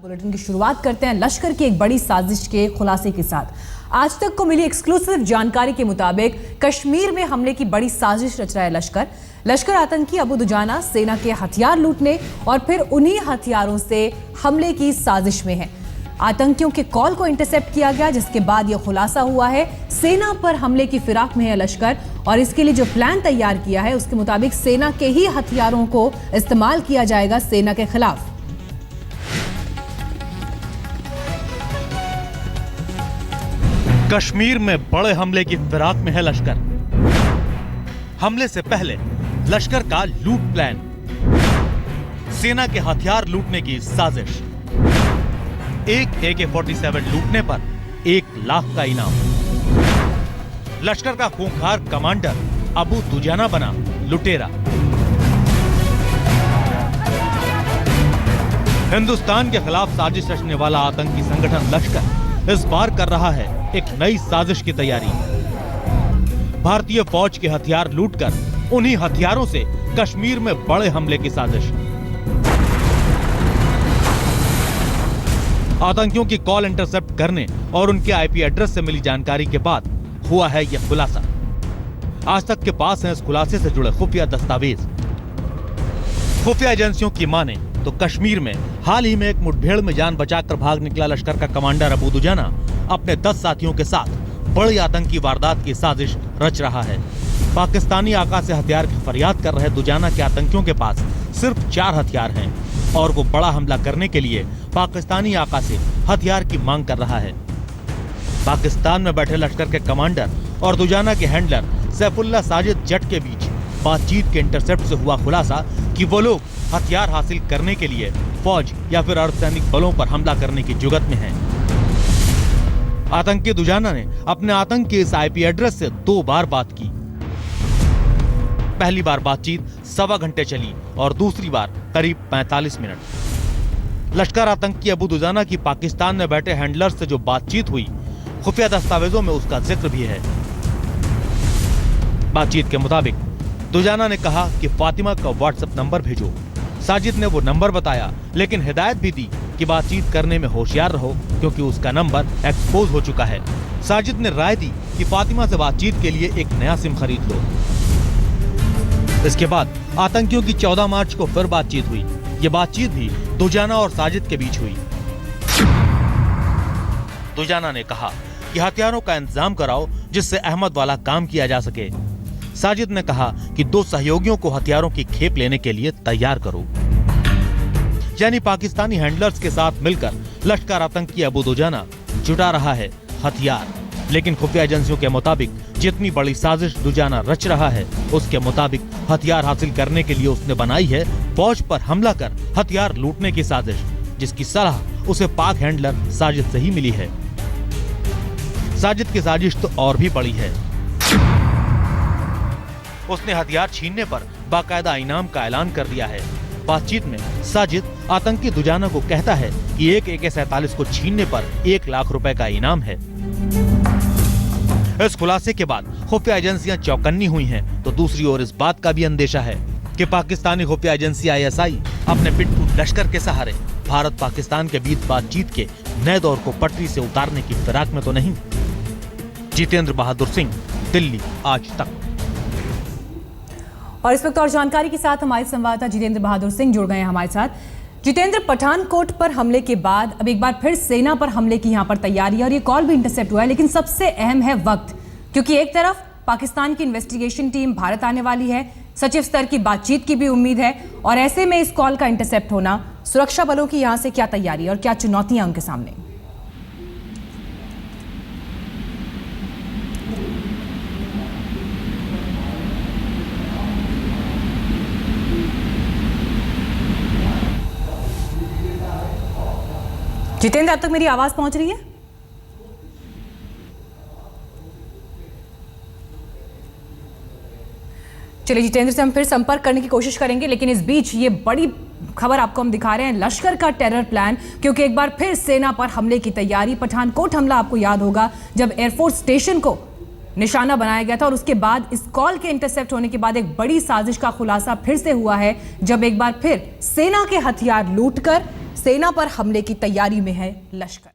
Bulletin की शुरुआत करते हैं लश्कर की एक बड़ी साजिश के खुलासे के साथ। आज तक को मिली एक्सक्लूसिव जानकारी के मुताबिक कश्मीर में हमले की बड़ी साजिश रच रहा है लश्कर आतंकी अबू दुजाना सेना के हथियार लूटने और फिर उन्हीं हथियारों से हमले की साजिश में है। आतंकियों के कॉल को इंटरसेप्ट किया गया, जिसके बाद यह खुलासा हुआ है सेना पर हमले की फिराक में है लश्कर और इसके लिए जो प्लान तैयार किया है उसके मुताबिक सेना के ही हथियारों को इस्तेमाल किया जाएगा सेना के खिलाफ। कश्मीर में बड़े हमले की फिराक में है लश्कर। हमले से पहले लश्कर का लूट प्लान, सेना के हथियार लूटने की साजिश, एक AK-47 लूटने पर 1 लाख का इनाम। लश्कर का खूंखार कमांडर अबू दुजाना बना लुटेरा। हिंदुस्तान के खिलाफ साजिश रचने वाला आतंकी संगठन लश्कर इस बार कर रहा है एक नई साजिश की तैयारी। भारतीय फौज के हथियार लूटकर उन्हीं हथियारों से कश्मीर में बड़े हमले की साजिश। आतंकियों की कॉल इंटरसेप्ट करने और उनके IP एड्रेस से मिली जानकारी के बाद हुआ है यह खुलासा। आज तक के पास हैं इस खुलासे से जुड़े खुफिया दस्तावेज। खुफिया एजेंसियों की माने तो कश्मीर में हाल ही में एक मुठभेड़ में जान बचाकर भाग निकला लश्कर का कमांडर अबू दुजाना अपने 10 साथियों के साथ बड़ी आतंकी वारदात की साजिश रच रहा है। पाकिस्तानी आका से हथियार की फरियाद कर रहे दुजाना के आतंकियों के पास सिर्फ 4 हथियार हैं और वो बड़ा हमला करने के लिए पाकिस्तानी आका से हथियार की मांग कर रहा है। पाकिस्तान में बैठे लश्कर के कमांडर और दुजाना के हैंडलर सैफुल्लाह साजिद जट के बीच बातचीत के इंटरसेप्ट से हुआ खुलासा कि वो लोग हथियार हासिल करने के लिए फौज या फिर अर्धसैनिक बलों पर हमला करने की जुगत में हैं। आतंकी दुजाना ने अपने आतंक के इस IP एड्रेस से 2 बार बात की। पहली बार बातचीत 1.25 घंटे चली और दूसरी बार करीब 45 मिनट। लश्कर आतंकी अबू दुजाना की पाकिस्तान में बैठे हैंडलर से जो बातचीत हुई, खुफिया दस्तावेजों में उसका जिक्र भी है। बातचीत के मुताबिक दुजाना ने कहा कि फातिमा का WhatsApp नंबर भेजो। साजिद ने वो नंबर बताया, लेकिन हिदायत भी दी कि बातचीत करने में होशियार रहो क्योंकि उसका नंबर एक्सपोज हो चुका है। साजिद ने राय दी कि फातिमा से बातचीत के लिए एक नया सिम खरीद लो। इसके बाद आतंकियों की 14 मार्च को फिर बातचीत हुई। ये बातचीत भी दुजाना और साजिद के बीच हुई। दुजाना ने कहा कि हथियारों का इंतजाम कराओ जिससे अहमद वाला काम किया जा सके। साजिद ने कहा कि 2 सहयोगियों को हथियारों की खेप लेने के लिए तैयार करो। यानी पाकिस्तानी हैंडलर्स के साथ मिलकर लश्कर आतंकी अबू दुजाना जुटा रहा है हथियार। लेकिन खुफिया एजेंसियों के मुताबिक जितनी बड़ी साजिश दुजाना रच रहा है, उसके मुताबिक हथियार हासिल करने के लिए उसने बनाई है फौज पर हमला कर हथियार लूटने की साजिश, जिसकी सलाह उसे पाक हैंडलर साजिद से ही मिली है। साजिद की साजिश तो और भी बड़ी है। उसने हथियार छीनने पर बाकायदा इनाम का ऐलान कर दिया है। बातचीत में साजिद आतंकी दुजाना को कहता है कि एक AK-47 को छीनने पर 1 लाख रुपए का इनाम है। इस खुलासे के बाद खुफिया एजेंसियां चौकन्नी हुई हैं, तो दूसरी ओर इस बात का भी अंदेशा है कि पाकिस्तानी खुफिया एजेंसी ISI अपने पिट्ठू लश्कर के सहारे भारत पाकिस्तान के बीच बातचीत के नए दौर को पटरी से उतारने की फिराक में तो नहीं। जितेंद्र बहादुर सिंह, दिल्ली आज तक। और इस वक्त और जानकारी के साथ हमारे संवाददाता जितेंद्र बहादुर सिंह जुड़ गए हैं हमारे साथ। जितेंद्र, पठानकोट पर हमले के बाद अब एक बार फिर सेना पर हमले की यहाँ पर तैयारी है और ये कॉल भी इंटरसेप्ट हुआ है, लेकिन सबसे अहम है वक्त, क्योंकि एक तरफ पाकिस्तान की इन्वेस्टिगेशन टीम भारत आने वाली है, सचिव स्तर की बातचीत की भी उम्मीद है और ऐसे में इस कॉल का इंटरसेप्ट होना, सुरक्षा बलों की यहाँ से क्या तैयारी और क्या चुनौतियां उनके सामने? जितेंद्र, अब तक मेरी आवाज पहुंच रही है? चलिए जितेंद्र से हम फिर संपर्क करने की कोशिश करेंगे, लेकिन इस बीच ये बड़ी खबर आपको हम दिखा रहे हैं, लश्कर का टेरर प्लान, क्योंकि एक बार फिर सेना पर हमले की तैयारी। पठानकोट हमला आपको याद होगा, जब एयरफोर्स स्टेशन को निशाना बनाया गया था और उसके बाद इस कॉल के इंटरसेप्ट होने के बाद एक बड़ी साजिश का खुलासा फिर से हुआ है, जब एक बार फिर सेना के हथियार लूटकर सेना पर हमले की तैयारी में है लश्कर।